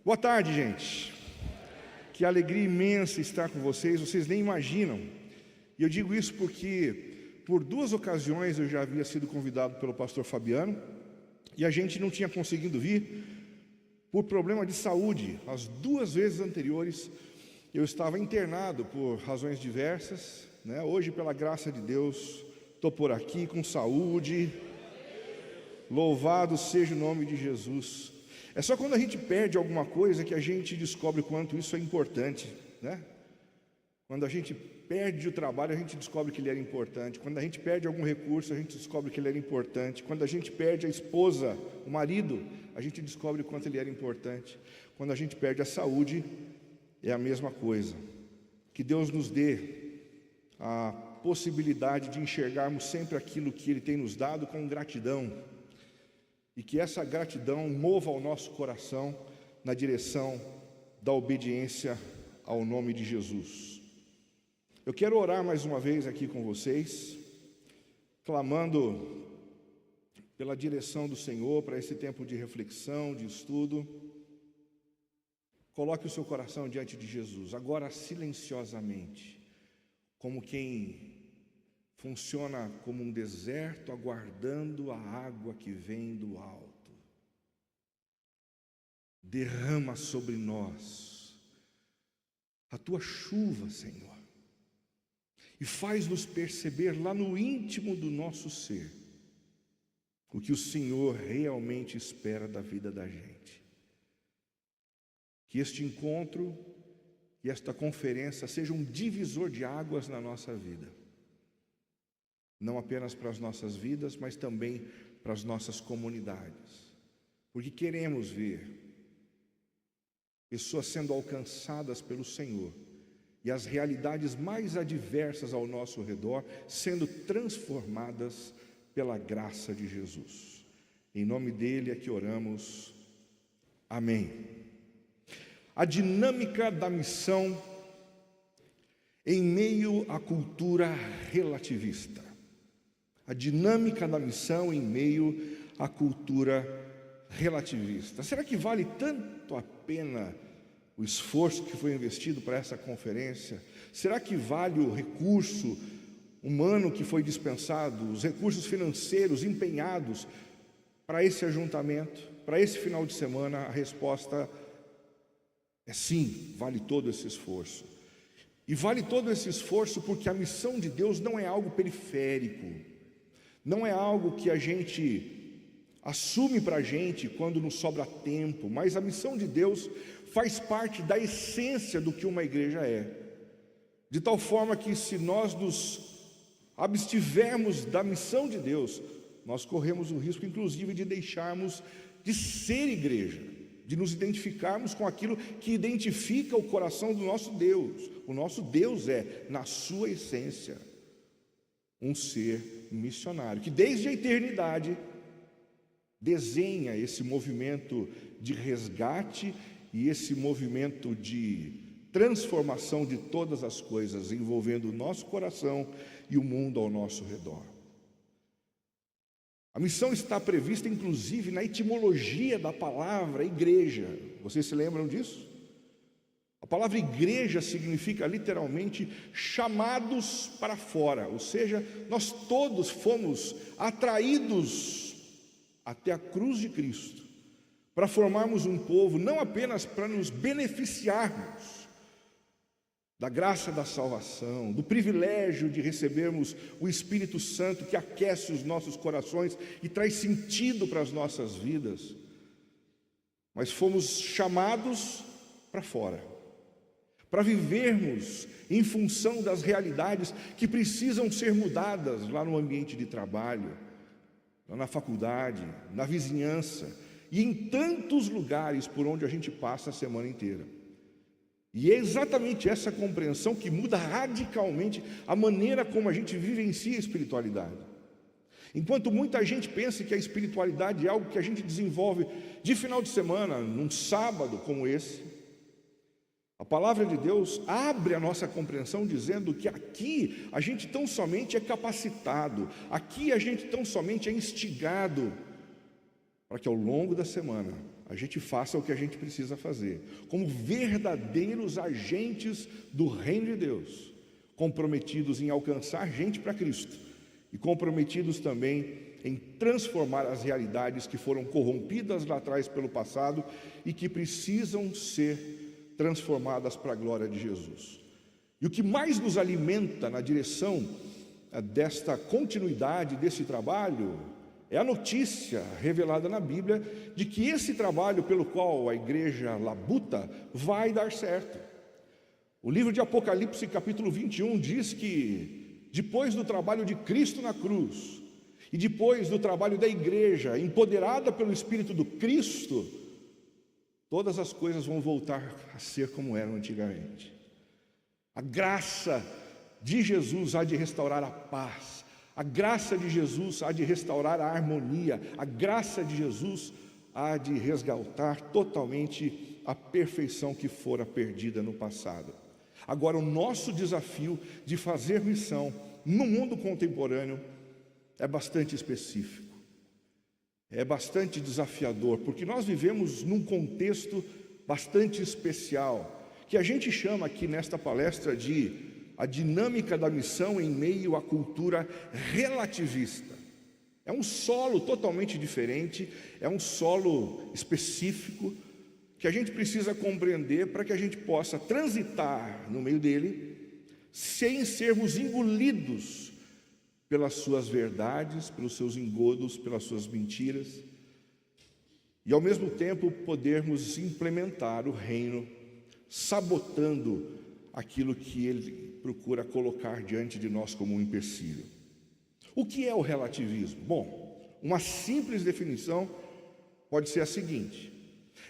Boa tarde, gente. Que alegria imensa estar com vocês nem imaginam. E eu digo isso porque, por duas ocasiões, eu já havia sido convidado pelo pastor Fabiano, e a gente não tinha conseguido vir, por problema de saúde. As duas vezes anteriores, eu estava internado por razões diversas, né? Hoje, pela graça de Deus, estou por aqui com saúde. Louvado seja o nome de Jesus. É só quando a gente perde alguma coisa que a gente descobre quanto isso é importante, né? Quando a gente perde o trabalho, a gente descobre que ele era importante. Quando a gente perde algum recurso, a gente descobre que ele era importante. Quando a gente perde a esposa, o marido, a gente descobre quanto ele era importante. Quando a gente perde a saúde, é a mesma coisa. Que Deus nos dê a possibilidade de enxergarmos sempre aquilo que Ele tem nos dado com gratidão. E que essa gratidão mova o nosso coração na direção da obediência ao nome de Jesus. Eu quero orar mais uma vez aqui com vocês, clamando pela direção do Senhor para esse tempo de reflexão, de estudo. Coloque o seu coração diante de Jesus, agora silenciosamente, como quem funciona como um deserto aguardando a água que vem do alto. Derrama sobre nós a tua chuva, Senhor, e faz-nos perceber lá no íntimo do nosso ser o que o Senhor realmente espera da vida da gente. Que este encontro e esta conferência sejam um divisor de águas na nossa vida. Não apenas para as nossas vidas, mas também para as nossas comunidades. Porque queremos ver pessoas sendo alcançadas pelo Senhor e as realidades mais adversas ao nosso redor sendo transformadas pela graça de Jesus. Em nome dele é que oramos. Amém. A dinâmica da missão em meio à cultura relativista. A dinâmica da missão em meio à cultura relativista. Será que vale tanto a pena o esforço que foi investido para essa conferência? Será que vale o recurso humano que foi dispensado, os recursos financeiros empenhados para esse ajuntamento, para esse final de semana? A resposta é sim, vale todo esse esforço. E vale todo esse esforço porque a missão de Deus não é algo periférico. Não é algo que a gente assume para a gente quando nos sobra tempo, mas a missão de Deus faz parte da essência do que uma igreja é. De tal forma que se nós nos abstivermos da missão de Deus, nós corremos o risco, inclusive, de deixarmos de ser igreja, de nos identificarmos com aquilo que identifica o coração do nosso Deus. O nosso Deus é, na sua essência, um ser missionário, que desde a eternidade desenha esse movimento de resgate e esse movimento de transformação de todas as coisas, envolvendo o nosso coração e o mundo ao nosso redor. A missão está prevista, inclusive, na etimologia da palavra igreja. Vocês se lembram disso? A palavra igreja significa literalmente chamados para fora, ou seja, nós todos fomos atraídos até a cruz de Cristo para formarmos um povo, não apenas para nos beneficiarmos da graça da salvação, do privilégio de recebermos o Espírito Santo que aquece os nossos corações e traz sentido para as nossas vidas, mas fomos chamados para fora, para vivermos em função das realidades que precisam ser mudadas lá no ambiente de trabalho, lá na faculdade, na vizinhança e em tantos lugares por onde a gente passa a semana inteira. E é exatamente essa compreensão que muda radicalmente a maneira como a gente vivencia a espiritualidade. Enquanto muita gente pensa que a espiritualidade é algo que a gente desenvolve de final de semana, num sábado como esse, a palavra de Deus abre a nossa compreensão dizendo que aqui a gente tão somente é capacitado, aqui a gente tão somente é instigado para que ao longo da semana a gente faça o que a gente precisa fazer, como verdadeiros agentes do reino de Deus, comprometidos em alcançar gente para Cristo e comprometidos também em transformar as realidades que foram corrompidas lá atrás pelo passado e que precisam ser transformadas para a glória de Jesus. E o que mais nos alimenta na direção desta continuidade desse trabalho é a notícia revelada na Bíblia de que esse trabalho pelo qual a igreja labuta vai dar certo. O livro de Apocalipse, capítulo 21, diz que depois do trabalho de Cristo na cruz e depois do trabalho da igreja empoderada pelo Espírito do Cristo, todas as coisas vão voltar a ser como eram antigamente. A graça de Jesus há de restaurar a paz. A graça de Jesus há de restaurar a harmonia. A graça de Jesus há de resgatar totalmente a perfeição que fora perdida no passado. Agora, o nosso desafio de fazer missão no mundo contemporâneo é bastante específico. É bastante desafiador, porque nós vivemos num contexto bastante especial, que a gente chama aqui nesta palestra de a dinâmica da missão em meio à cultura relativista. É um solo totalmente diferente, é um solo específico que a gente precisa compreender para que a gente possa transitar no meio dele sem sermos engolidos pelas suas verdades, pelos seus engodos, pelas suas mentiras, e ao mesmo tempo podermos implementar o reino sabotando aquilo que ele procura colocar diante de nós como um empecilho. O que é o relativismo? Bom, uma simples definição pode ser a seguinte: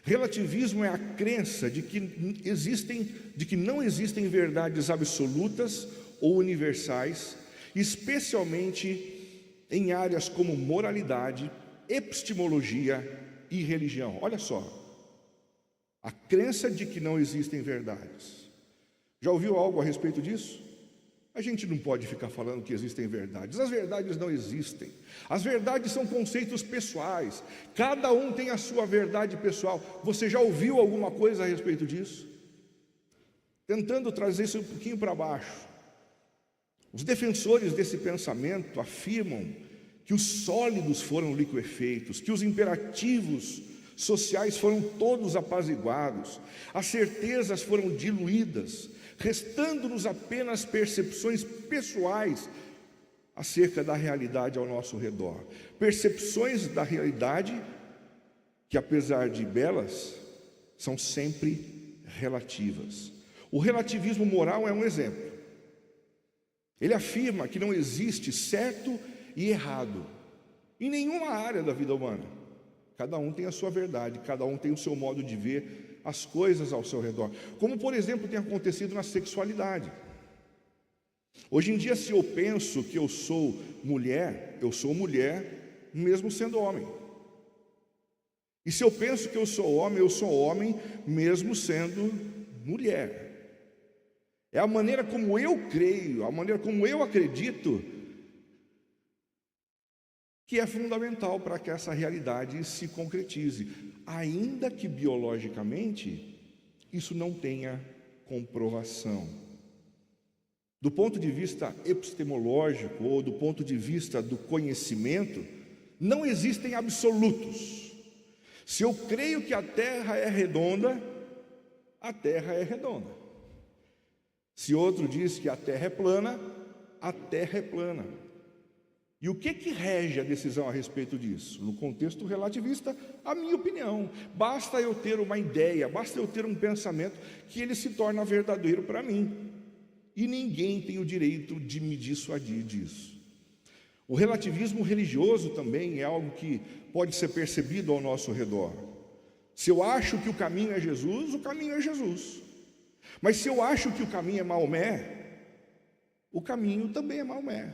relativismo é a crença de que não existem verdades absolutas ou universais, especialmente em áreas como moralidade, epistemologia e religião. Olha só, a crença de que não existem verdades. Já ouviu algo a respeito disso? A gente não pode ficar falando que existem verdades. As verdades não existem. As verdades são conceitos pessoais. Cada um tem a sua verdade pessoal. Você já ouviu alguma coisa a respeito disso? Tentando trazer isso um pouquinho para baixo. Os defensores desse pensamento afirmam que os sólidos foram liquefeitos, que os imperativos sociais foram todos apaziguados, as certezas foram diluídas, restando-nos apenas percepções pessoais acerca da realidade ao nosso redor. Percepções da realidade que, apesar de belas, são sempre relativas. O relativismo moral é um exemplo. Ele afirma que não existe certo e errado em nenhuma área da vida humana. Cada um tem a sua verdade, cada um tem o seu modo de ver as coisas ao seu redor. Como, por exemplo, tem acontecido na sexualidade. Hoje em dia, se eu penso que eu sou mulher mesmo sendo homem. E se eu penso que eu sou homem mesmo sendo mulher. É a maneira como eu creio, a maneira como eu acredito que é fundamental para que essa realidade se concretize, ainda que biologicamente isso não tenha comprovação. Do ponto de vista epistemológico ou do ponto de vista do conhecimento, não existem absolutos. Se eu creio que a Terra é redonda, a Terra é redonda. Se outro diz que a Terra é plana, a Terra é plana. E o que rege a decisão a respeito disso? No contexto relativista, a minha opinião. Basta eu ter uma ideia, basta eu ter um pensamento que ele se torna verdadeiro para mim. E ninguém tem o direito de me dissuadir disso. O relativismo religioso também é algo que pode ser percebido ao nosso redor. Se eu acho que o caminho é Jesus, o caminho é Jesus. Mas se eu acho que o caminho é Maomé, o caminho também é Maomé.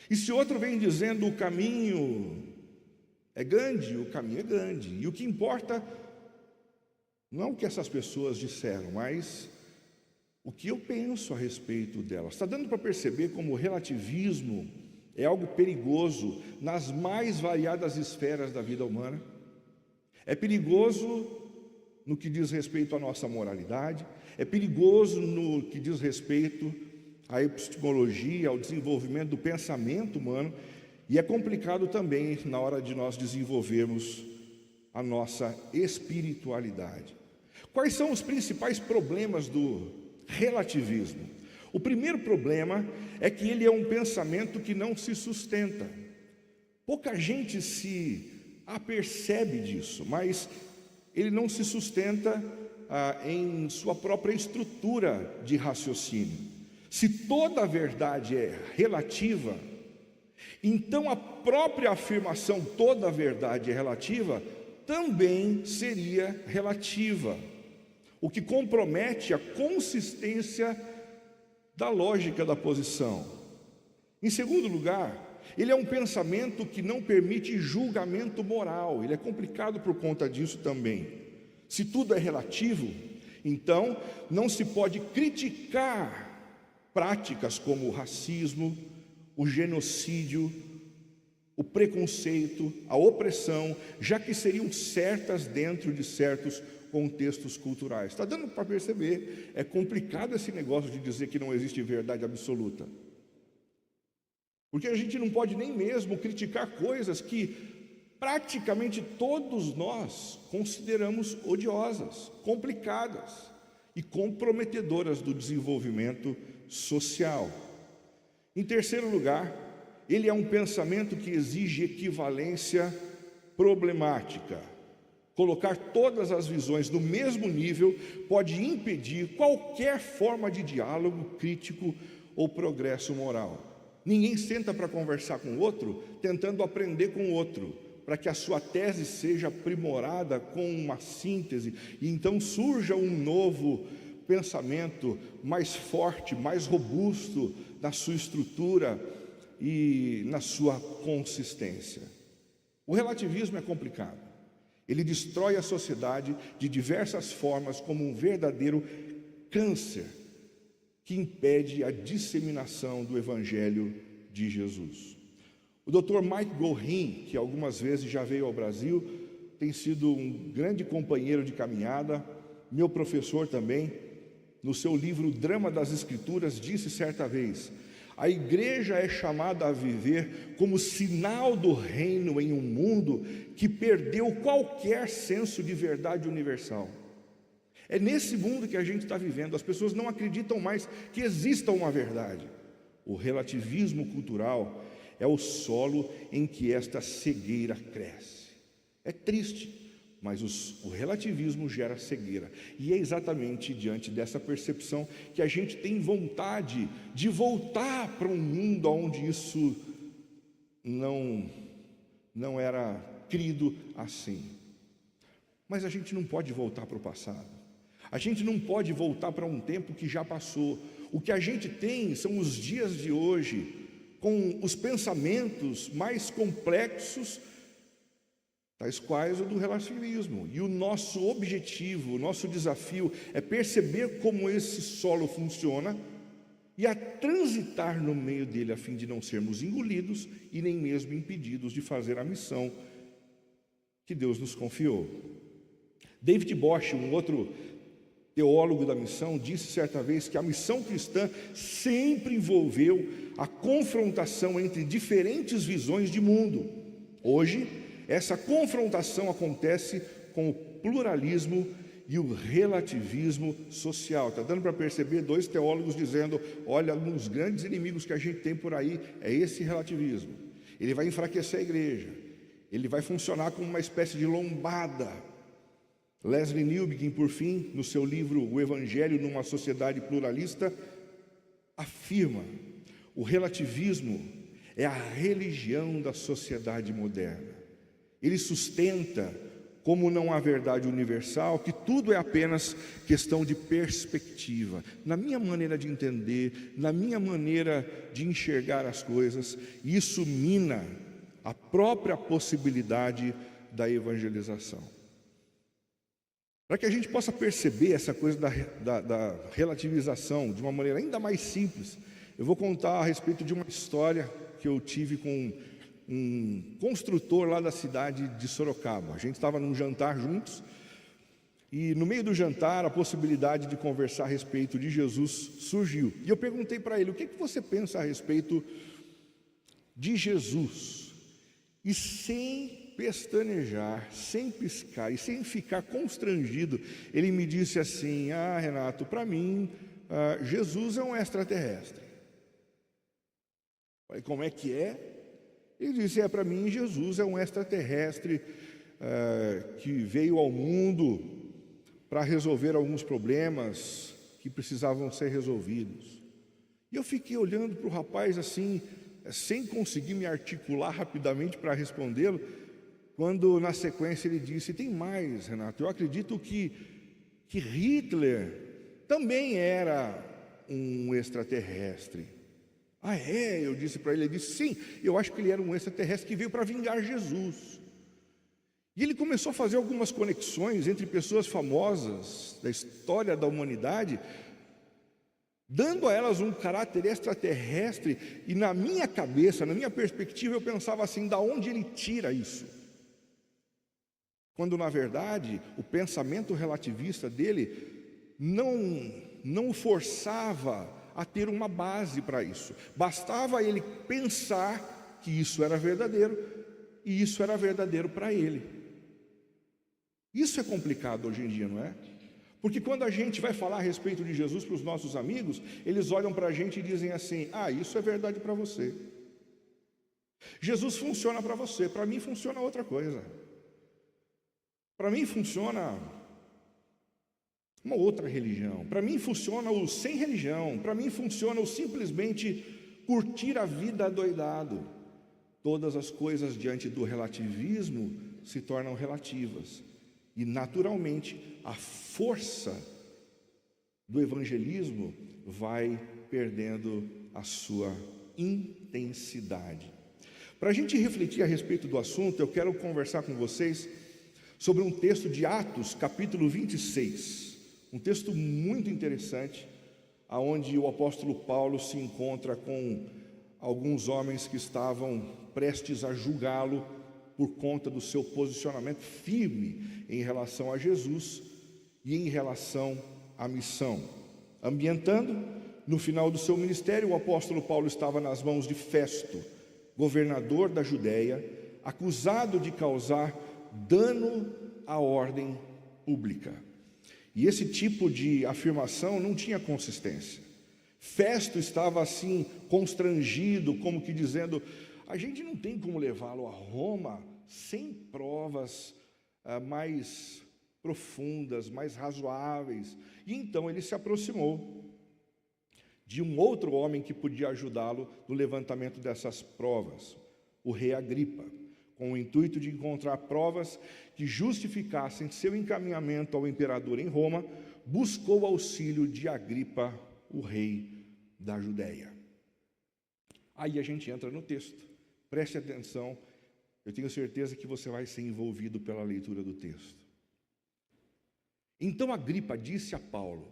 E se outro vem dizendo o caminho é Gandhi, o caminho é Gandhi. E o que importa não é o que essas pessoas disseram, mas o que eu penso a respeito delas. Está dando para perceber como o relativismo é algo perigoso nas mais variadas esferas da vida humana? É perigoso no que diz respeito à nossa moralidade, é perigoso no que diz respeito à epistemologia, ao desenvolvimento do pensamento humano, e é complicado também na hora de nós desenvolvermos a nossa espiritualidade. Quais são os principais problemas do relativismo? O primeiro problema é que ele é um pensamento que não se sustenta. Pouca gente se apercebe disso, mas ele não se sustenta em sua própria estrutura de raciocínio. Se toda a verdade é relativa, então a própria afirmação toda a verdade é relativa também seria relativa, o que compromete a consistência da lógica da posição. Em segundo lugar, ele é um pensamento que não permite julgamento moral. Ele é complicado por conta disso também. Se tudo é relativo, então não se pode criticar práticas como o racismo, o genocídio, o preconceito, a opressão, já que seriam certas dentro de certos contextos culturais. Está dando para perceber, é complicado esse negócio de dizer que não existe verdade absoluta. Porque a gente não pode nem mesmo criticar coisas que praticamente todos nós consideramos odiosas, complicadas e comprometedoras do desenvolvimento social. Em terceiro lugar, ele é um pensamento que exige equivalência problemática. Colocar todas as visões no mesmo nível pode impedir qualquer forma de diálogo crítico ou progresso moral. Ninguém senta para conversar com o outro tentando aprender com o outro, para que a sua tese seja aprimorada com uma síntese e então surja um novo pensamento mais forte, mais robusto na sua estrutura e na sua consistência. O relativismo é complicado. Ele destrói a sociedade de diversas formas como um verdadeiro câncer que impede a disseminação do Evangelho de Jesus. O Dr. Mike Gorin, que algumas vezes já veio ao Brasil, tem sido um grande companheiro de caminhada, meu professor também, no seu livro Drama das Escrituras, disse certa vez: a igreja é chamada a viver como sinal do reino em um mundo que perdeu qualquer senso de verdade universal. É nesse mundo que a gente está vivendo. As pessoas não acreditam mais que exista uma verdade. O relativismo cultural é o solo em que esta cegueira cresce. É triste, mas o relativismo gera cegueira. E é exatamente diante dessa percepção que a gente tem vontade de voltar para um mundo onde isso não era crido assim. Mas a gente não pode voltar para o passado. A gente não pode voltar para um tempo que já passou. O que a gente tem são os dias de hoje, com os pensamentos mais complexos, tais quais o do relativismo. E o nosso objetivo, o nosso desafio é perceber como esse solo funciona e a transitar no meio dele, a fim de não sermos engolidos e nem mesmo impedidos de fazer a missão que Deus nos confiou. David Bosch, um outro teólogo da missão, disse certa vez que a missão cristã sempre envolveu a confrontação entre diferentes visões de mundo. Hoje, essa confrontação acontece com o pluralismo e o relativismo social. Está dando para perceber dois teólogos dizendo: olha, um dos grandes inimigos que a gente tem por aí é esse relativismo. Ele vai enfraquecer a igreja, ele vai funcionar como uma espécie de lombada. Leslie Newbigin, por fim, no seu livro O Evangelho numa Sociedade Pluralista, afirma: o relativismo é a religião da sociedade moderna. Ele sustenta, como não há verdade universal, que tudo é apenas questão de perspectiva. Na minha maneira de entender, na minha maneira de enxergar as coisas, isso mina a própria possibilidade da evangelização. Para que a gente possa perceber essa coisa da relativização de uma maneira ainda mais simples, eu vou contar a respeito de uma história que eu tive com um construtor lá da cidade de Sorocaba. A gente estava num jantar juntos, e no meio do jantar a possibilidade de conversar a respeito de Jesus surgiu. E eu perguntei para ele: o que você pensa a respeito de Jesus? E sem pestanejar, sem piscar e sem ficar constrangido, ele me disse assim: Renato, para mim Jesus é um extraterrestre. Falei: como é que é? Ele disse: para mim Jesus é um extraterrestre que veio ao mundo para resolver alguns problemas que precisavam ser resolvidos. E eu fiquei olhando para o rapaz assim, sem conseguir me articular rapidamente para respondê-lo, quando na sequência ele disse: tem mais, Renato, eu acredito que Hitler também era um extraterrestre. É? Eu disse para ele, sim, eu acho que ele era um extraterrestre que veio para vingar Jesus. E ele começou a fazer algumas conexões entre pessoas famosas da história da humanidade, dando a elas um caráter extraterrestre, e na minha cabeça, na minha perspectiva, eu pensava assim: da onde ele tira isso? Quando na verdade o pensamento relativista dele não o forçava a ter uma base para isso. Bastava ele pensar que isso era verdadeiro, e isso era verdadeiro para ele. Isso é complicado hoje em dia, não é? Porque quando a gente vai falar a respeito de Jesus para os nossos amigos, eles olham para a gente e dizem assim: isso é verdade para você. Jesus funciona para você, para mim funciona outra coisa. Para mim funciona uma outra religião. Para mim funciona o sem religião. Para mim funciona o simplesmente curtir a vida adoidado. Todas as coisas diante do relativismo se tornam relativas. E naturalmente a força do evangelismo vai perdendo a sua intensidade. Para a gente refletir a respeito do assunto, eu quero conversar com vocês sobre um texto de Atos, capítulo 26. Um texto muito interessante, onde o apóstolo Paulo se encontra com alguns homens que estavam prestes a julgá-lo por conta do seu posicionamento firme em relação a Jesus e em relação à missão. Ambientando, no final do seu ministério, o apóstolo Paulo estava nas mãos de Festo, governador da Judéia, acusado de causar dano à ordem pública. E esse tipo de afirmação não tinha consistência. Festo estava assim, constrangido, como que dizendo: a gente não tem como levá-lo a Roma sem provas mais profundas, mais razoáveis. E então ele se aproximou de um outro homem que podia ajudá-lo no levantamento dessas provas, o rei Agripa, com o intuito de encontrar provas que justificassem seu encaminhamento ao imperador em Roma, buscou o auxílio de Agripa, o rei da Judéia. Aí a gente entra no texto. Preste atenção, eu tenho certeza que você vai ser envolvido pela leitura do texto. Então Agripa disse a Paulo: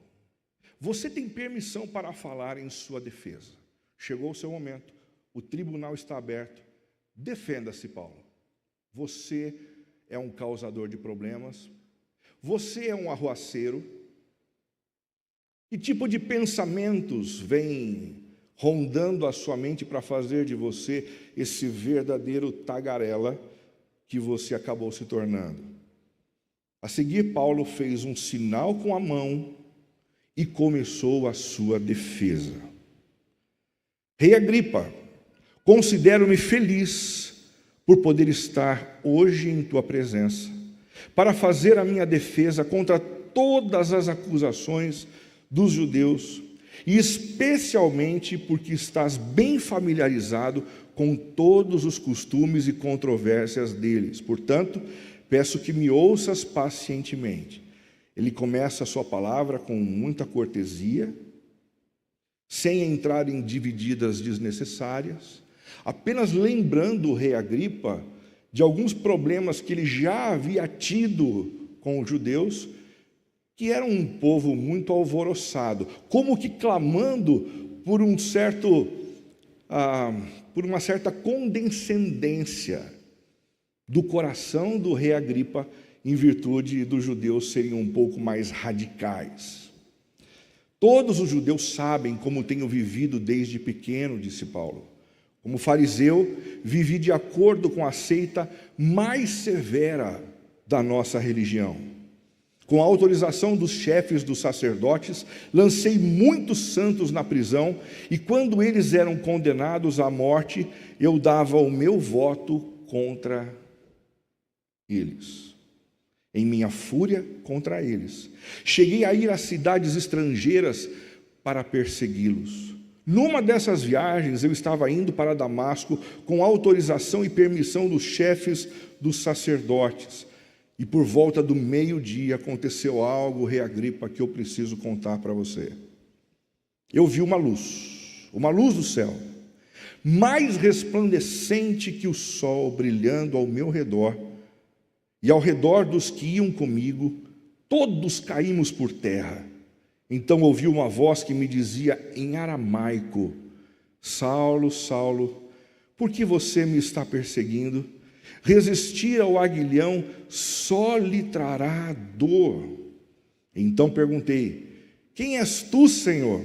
você tem permissão para falar em sua defesa. Chegou o seu momento, o tribunal está aberto, defenda-se, Paulo. Você é um causador de problemas, você é um arruaceiro. Que tipo de pensamentos vem rondando a sua mente para fazer de você esse verdadeiro tagarela que você acabou se tornando? A seguir, Paulo fez um sinal com a mão e começou a sua defesa. Rei Agripa, considero-me feliz por poder estar hoje em tua presença, para fazer a minha defesa contra todas as acusações dos judeus, e especialmente porque estás bem familiarizado com todos os costumes e controvérsias deles. Portanto, peço que me ouças pacientemente. Ele começa a sua palavra com muita cortesia, sem entrar em divididas desnecessárias, apenas lembrando o rei Agripa de alguns problemas que ele já havia tido com os judeus, que eram um povo muito alvoroçado, como que clamando por um certo por uma certa condescendência do coração do rei Agripa, em virtude dos judeus serem um pouco mais radicais. Todos os judeus sabem como tenho vivido desde pequeno, disse Paulo. Como fariseu, vivi de acordo com a seita mais severa da nossa religião. Com a autorização dos chefes dos sacerdotes, lancei muitos santos na prisão, e quando eles eram condenados à morte, eu dava o meu voto contra eles. Em minha fúria contra eles, cheguei a ir às cidades estrangeiras para persegui-los. Numa dessas viagens, eu estava indo para Damasco com autorização e permissão dos chefes dos sacerdotes. E por volta do meio-dia aconteceu algo, rei Agripa, que eu preciso contar para você. Eu vi uma luz do céu, mais resplandecente que o sol, brilhando ao meu redor, e ao redor dos que iam comigo. Todos caímos por terra. Então ouvi uma voz que me dizia em aramaico: Saulo, Saulo, por que você me está perseguindo? Resistir ao aguilhão só lhe trará dor. Então perguntei: quem és tu, Senhor?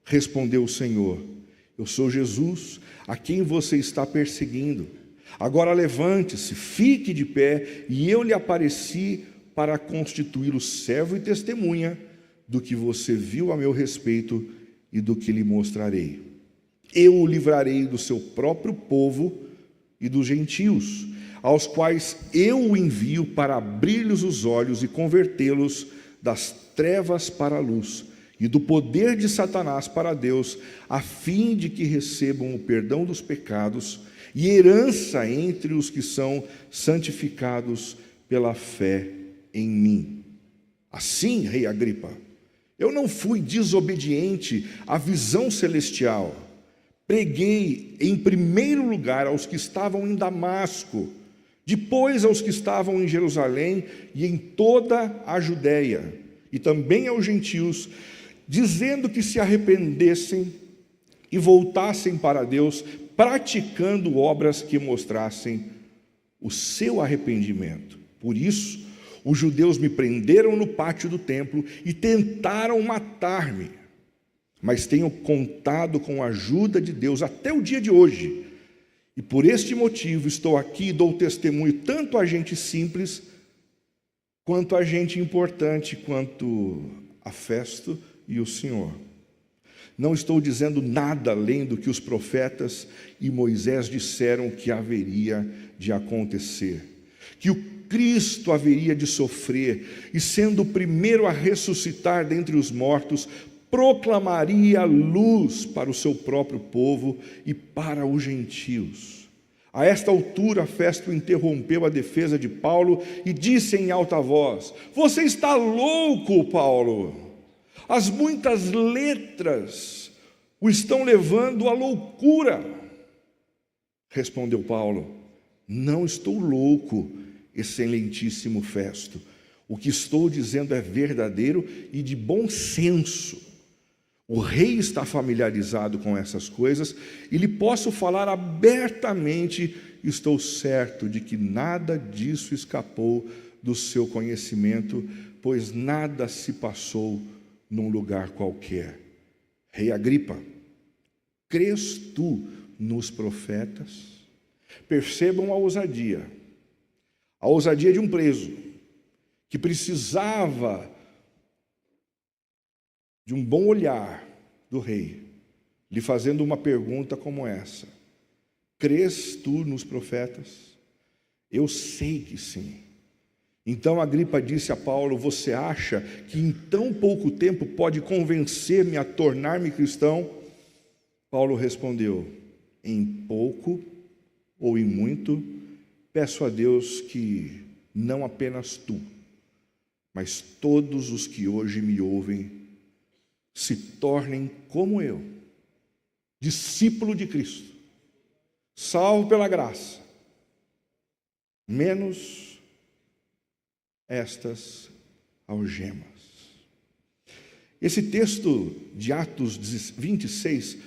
Respondeu o Senhor: eu sou Jesus, a quem você está perseguindo. Agora levante-se, fique de pé, e eu lhe apareci para constituí-lo servo e testemunha do que você viu a meu respeito e do que lhe mostrarei. Eu o livrarei do seu próprio povo e dos gentios, aos quais eu o envio para abrir-lhes os olhos e convertê-los das trevas para a luz e do poder de Satanás para Deus, a fim de que recebam o perdão dos pecados e herança entre os que são santificados pela fé em mim. Assim, rei Agripa, eu não fui desobediente à visão celestial. Preguei em primeiro lugar aos que estavam em Damasco, depois aos que estavam em Jerusalém e em toda a Judéia, e também aos gentios, dizendo que se arrependessem e voltassem para Deus, praticando obras que mostrassem o seu arrependimento. Por isso, os judeus me prenderam no pátio do templo e tentaram matar-me. Mas tenho contado com a ajuda de Deus até o dia de hoje. E por este motivo estou aqui e dou testemunho tanto a gente simples, quanto a gente importante, quanto a Festo e o Senhor. Não estou dizendo nada além do que os profetas e Moisés disseram que haveria de acontecer. Que o Cristo haveria de sofrer, e sendo o primeiro a ressuscitar dentre os mortos, proclamaria luz para o seu próprio povo e para os gentios. A esta altura, Festo interrompeu a defesa de Paulo e disse em alta voz: você está louco, Paulo! As muitas letras o estão levando à loucura. Respondeu Paulo: não estou louco, excelentíssimo Festo. O que estou dizendo é verdadeiro e de bom senso. O rei está familiarizado com essas coisas e lhe posso falar abertamente. Estou certo de que nada disso escapou do seu conhecimento, pois nada se passou num lugar qualquer. Rei Agripa, crês tu nos profetas? Percebam a ousadia de um preso que precisava de um bom olhar do rei, lhe fazendo uma pergunta como essa: crês tu nos profetas? Eu sei que sim. Então Agripa disse a Paulo: você acha que em tão pouco tempo pode convencer-me a tornar-me cristão? Paulo respondeu: em pouco ou em muito, peço a Deus que não apenas tu, mas todos os que hoje me ouvem se tornem como eu, discípulo de Cristo, salvo pela graça, menos estas algemas. Esse texto de Atos 26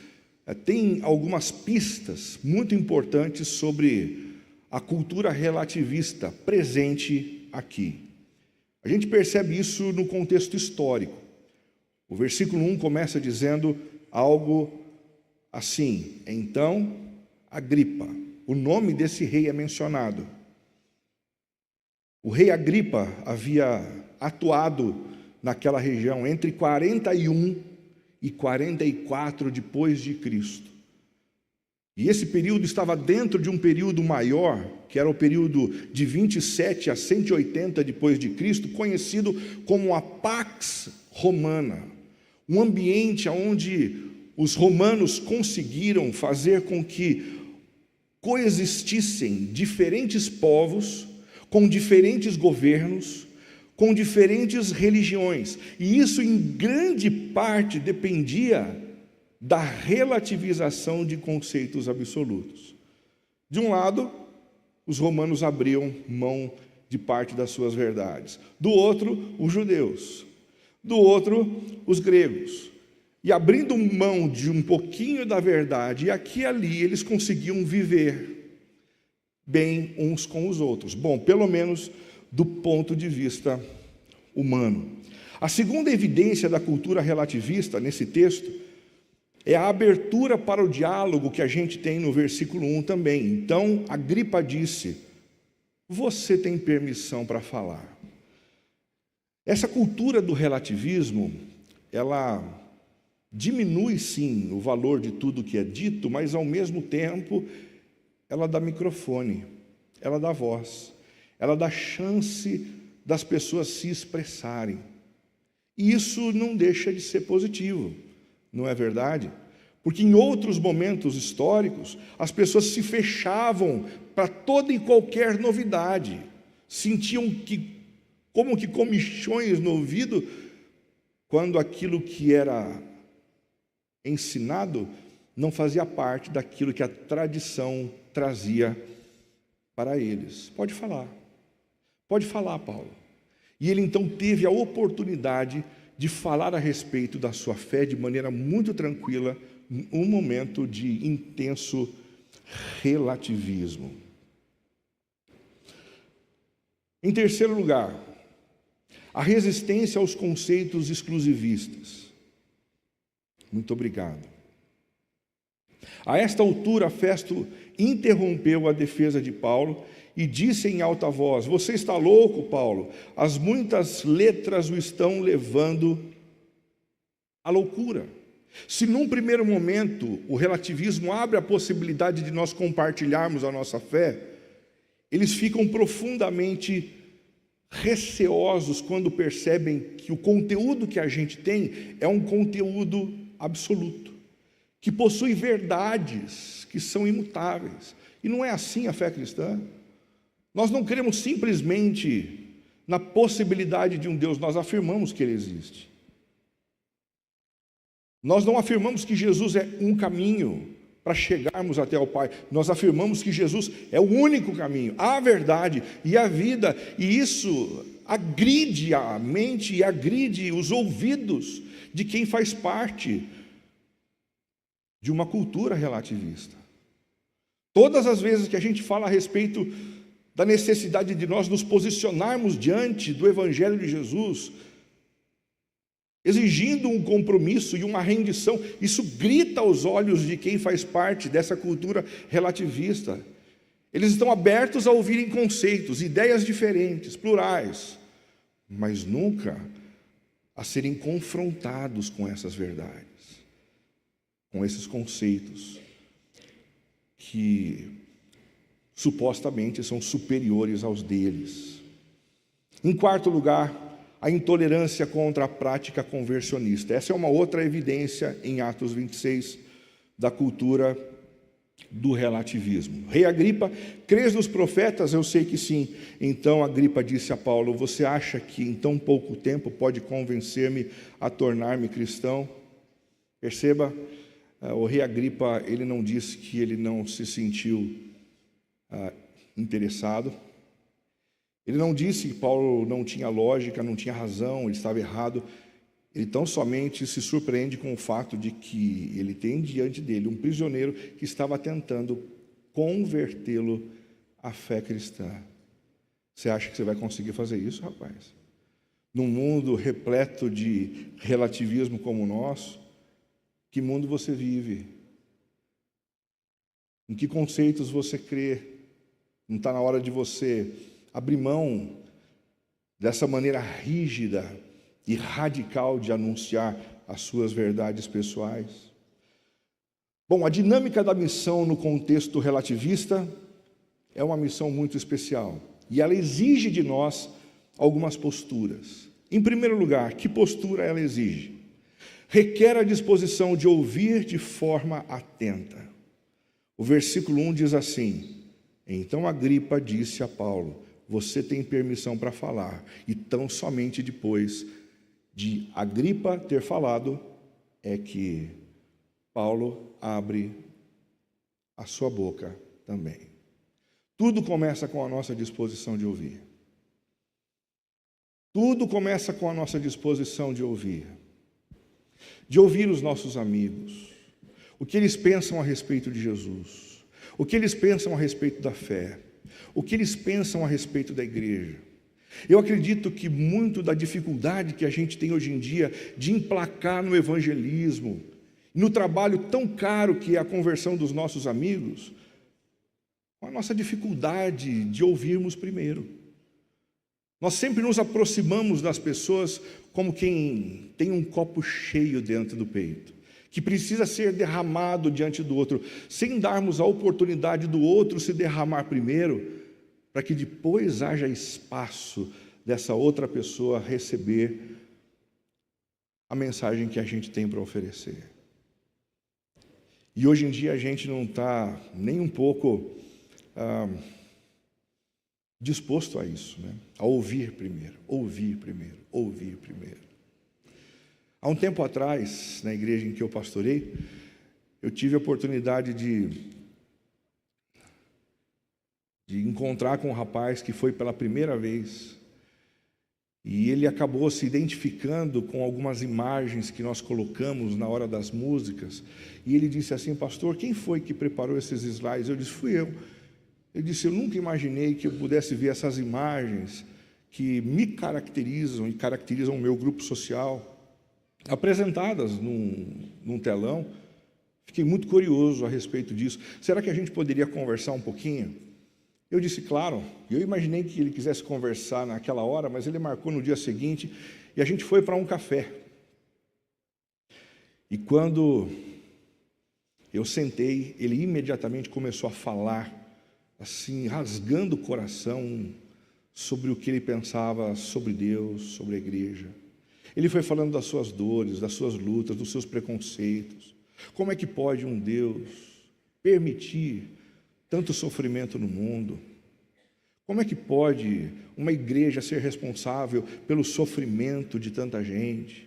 tem algumas pistas muito importantes sobre a cultura relativista presente aqui. A gente percebe isso no contexto histórico. O versículo 1 começa dizendo algo assim: então Agripa, o nome desse rei é mencionado. O rei Agripa havia atuado naquela região entre 41 e 44 depois de Cristo. E esse período estava dentro de um período maior, que era o período de 27 a 180 depois de Cristo, conhecido como a Pax Romana, um ambiente onde os romanos conseguiram fazer com que coexistissem diferentes povos, com diferentes governos, com diferentes religiões. E isso, em grande parte, dependia da relativização de conceitos absolutos. De um lado, os romanos abriam mão de parte das suas verdades. Do outro, os judeus. Do outro, os gregos. E abrindo mão de um pouquinho da verdade, e aqui e ali eles conseguiam viver bem uns com os outros. Bom, pelo menos do ponto de vista humano. A segunda evidência da cultura relativista nesse texto é a abertura para o diálogo que a gente tem no versículo 1 também. Então, Agripa disse: você tem permissão para falar. Essa cultura do relativismo, ela diminui sim o valor de tudo que é dito, mas ao mesmo tempo ela dá microfone, ela dá voz, ela dá chance das pessoas se expressarem. E isso não deixa de ser positivo, não é verdade? Porque em outros momentos históricos, as pessoas se fechavam para toda e qualquer novidade, sentiam como que comichões no ouvido, quando aquilo que era ensinado não fazia parte daquilo que a tradição trazia para eles. Pode falar, Paulo. E ele então teve a oportunidade de falar a respeito da sua fé de maneira muito tranquila, um momento de intenso relativismo. Em terceiro lugar, a resistência aos conceitos exclusivistas. Muito obrigado. A esta altura, Festo interrompeu a defesa de Paulo e disse em alta voz: você está louco, Paulo? As muitas letras o estão levando à loucura. Se num primeiro momento o relativismo abre a possibilidade de nós compartilharmos a nossa fé, eles ficam profundamente receosos quando percebem que o conteúdo que a gente tem é um conteúdo absoluto, que possui verdades que são imutáveis. E não é assim a fé cristã. Nós não cremos simplesmente na possibilidade de um Deus, nós afirmamos que Ele existe. Nós não afirmamos que Jesus é um caminho para chegarmos até o Pai. Nós afirmamos que Jesus é o único caminho, a verdade e a vida. E isso agride a mente e agride os ouvidos de quem faz parte de uma cultura relativista. Todas as vezes que a gente fala a respeito da necessidade de nós nos posicionarmos diante do Evangelho de Jesus, exigindo um compromisso e uma rendição, isso grita aos olhos de quem faz parte dessa cultura relativista. Eles estão abertos a ouvirem conceitos, ideias diferentes, plurais, mas nunca a serem confrontados com essas verdades, com esses conceitos que supostamente são superiores aos deles. Em quarto lugar, a intolerância contra a prática conversionista. Essa é uma outra evidência em Atos 26 da cultura do relativismo. Rei Agripa, crês nos profetas? Eu sei que sim. Então Agripa disse a Paulo: você acha que em tão pouco tempo pode convencer-me a tornar-me cristão? Perceba, o rei Agripa, ele não disse que ele não se sentiu interessado. Ele não disse que Paulo não tinha lógica, não tinha razão, ele estava errado. Ele tão somente se surpreende com o fato de que ele tem diante dele um prisioneiro que estava tentando convertê-lo à fé cristã. Você acha que você vai conseguir fazer isso, rapaz? Num mundo repleto de relativismo como o nosso, que mundo você vive? Em que conceitos você crê? Não está na hora de você abrir mão dessa maneira rígida e radical de anunciar as suas verdades pessoais? Bom, a dinâmica da missão no contexto relativista é uma missão muito especial e ela exige de nós algumas posturas. Em primeiro lugar, que postura ela exige? Requer a disposição de ouvir de forma atenta. O versículo 1 diz assim: então Agripa disse a Paulo: você tem permissão para falar. E tão somente depois de Agripa ter falado é que Paulo abre a sua boca também. Tudo começa com a nossa disposição de ouvir. Tudo começa com a nossa disposição de ouvir. De ouvir os nossos amigos, o que eles pensam a respeito de Jesus, o que eles pensam a respeito da fé, o que eles pensam a respeito da igreja. Eu acredito que muito da dificuldade que a gente tem hoje em dia de emplacar no evangelismo, no trabalho tão caro que é a conversão dos nossos amigos, com a nossa dificuldade de ouvirmos primeiro. Nós sempre nos aproximamos das pessoas como quem tem um copo cheio dentro do peito, que precisa ser derramado diante do outro, sem darmos a oportunidade do outro se derramar primeiro, para que depois haja espaço dessa outra pessoa receber a mensagem que a gente tem para oferecer. E hoje em dia a gente não está nem um pouco disposto a isso, né? A ouvir primeiro, ouvir primeiro, ouvir primeiro. Há um tempo atrás, na igreja em que eu pastorei, eu tive a oportunidade de encontrar com um rapaz que foi pela primeira vez, e ele acabou se identificando com algumas imagens que nós colocamos na hora das músicas, e ele disse assim: pastor, quem foi que preparou esses slides? Eu disse: fui eu. Ele disse: eu nunca imaginei que eu pudesse ver essas imagens que me caracterizam e caracterizam o meu grupo social, apresentadas num telão. Fiquei muito curioso a respeito disso. Será que a gente poderia conversar um pouquinho? Eu disse: claro. Eu imaginei que ele quisesse conversar naquela hora, mas ele marcou no dia seguinte e a gente foi para um café. E quando eu sentei, ele imediatamente começou a falar, assim, rasgando o coração, sobre o que ele pensava sobre Deus, sobre a igreja. Ele foi falando das suas dores, das suas lutas, dos seus preconceitos. Como é que pode um Deus permitir tanto sofrimento no mundo? Como é que pode uma igreja ser responsável pelo sofrimento de tanta gente?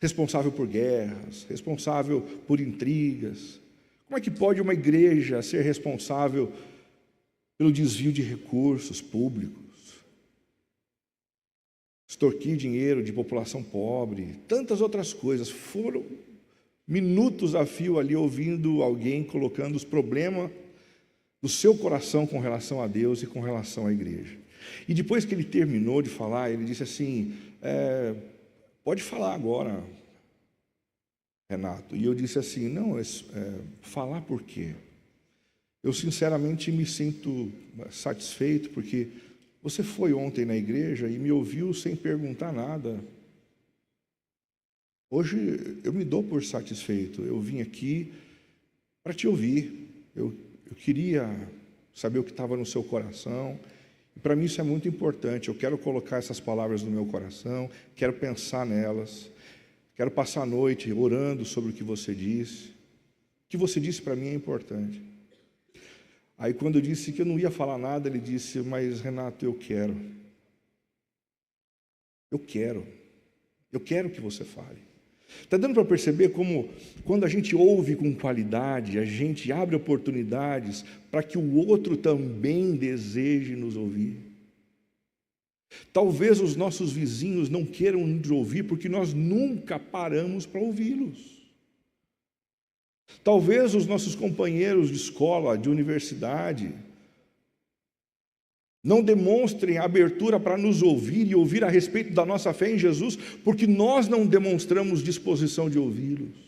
Responsável por guerras, responsável por intrigas? Como é que pode uma igreja ser responsável pelo desvio de recursos públicos, extorquir dinheiro de população pobre, tantas outras coisas? Foram minutos a fio ali ouvindo alguém colocando os problemas do seu coração com relação a Deus e com relação à igreja. E depois que ele terminou de falar, ele disse assim: pode falar agora, Renato. E eu disse assim: não, falar por quê? Eu sinceramente me sinto satisfeito, porque você foi ontem na igreja e me ouviu sem perguntar nada. Hoje eu me dou por satisfeito. Eu vim aqui para te ouvir. Eu queria saber o que estava no seu coração. E para mim isso é muito importante. Eu quero colocar essas palavras no meu coração, quero pensar nelas, quero passar a noite orando sobre o que você disse. O que você disse para mim é importante. Aí quando eu disse que eu não ia falar nada, ele disse: mas Renato, eu quero que você fale. Está dando para perceber como, quando a gente ouve com qualidade, a gente abre oportunidades para que o outro também deseje nos ouvir. Talvez os nossos vizinhos não queiram nos ouvir porque nós nunca paramos para ouvi-los. Talvez os nossos companheiros de escola, de universidade, não demonstrem abertura para nos ouvir e ouvir a respeito da nossa fé em Jesus, porque nós não demonstramos disposição de ouvi-los.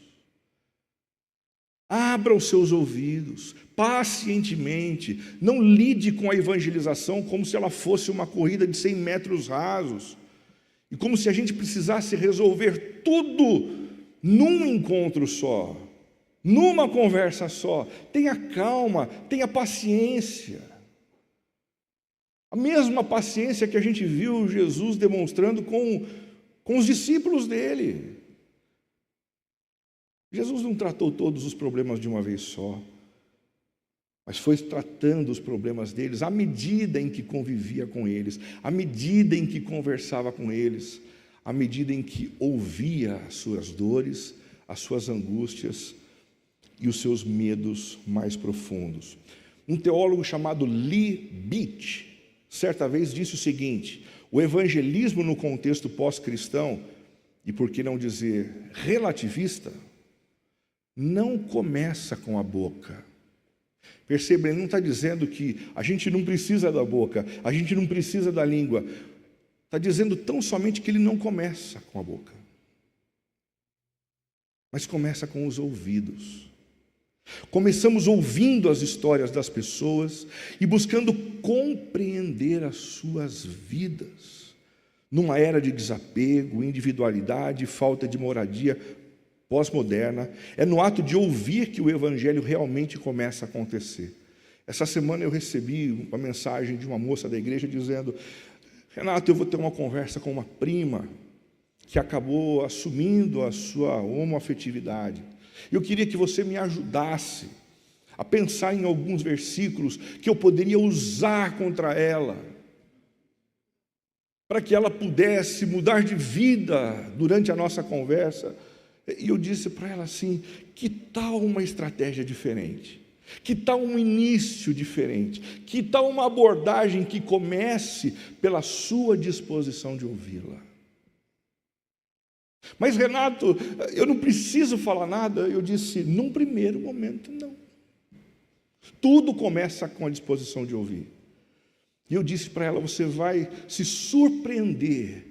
Abra os seus ouvidos, pacientemente, não lide com a evangelização como se ela fosse uma corrida de 100 metros rasos, e como se a gente precisasse resolver tudo num encontro só, numa conversa só. Tenha calma, tenha paciência. A mesma paciência que a gente viu Jesus demonstrando com os discípulos dele. Jesus não tratou todos os problemas de uma vez só, mas foi tratando os problemas deles à medida em que convivia com eles, à medida em que conversava com eles, à medida em que ouvia as suas dores, as suas angústias e os seus medos mais profundos. Um teólogo chamado Lee Beach, certa vez disse o seguinte: o evangelismo no contexto pós-cristão, e por que não dizer relativista, não começa com a boca. Perceba, ele não está dizendo que a gente não precisa da boca, a gente não precisa da língua. Está dizendo tão somente que ele não começa com a boca, mas começa com os ouvidos. Começamos ouvindo as histórias das pessoas e buscando compreender as suas vidas. Numa era de desapego, individualidade, falta de moradia pós-moderna, é no ato de ouvir que o evangelho realmente começa a acontecer. Essa semana eu recebi uma mensagem de uma moça da igreja dizendo: Renato, eu vou ter uma conversa com uma prima que acabou assumindo a sua homoafetividade. Eu queria que você me ajudasse a pensar em alguns versículos que eu poderia usar contra ela, para que ela pudesse mudar de vida durante a nossa conversa. E eu disse para ela assim: que tal uma estratégia diferente? Que tal um início diferente? Que tal uma abordagem que comece pela sua disposição de ouvi-la? Mas Renato, eu não preciso falar nada. Eu disse: num primeiro momento não. Tudo começa com a disposição de ouvir. E eu disse para ela: você vai se surpreender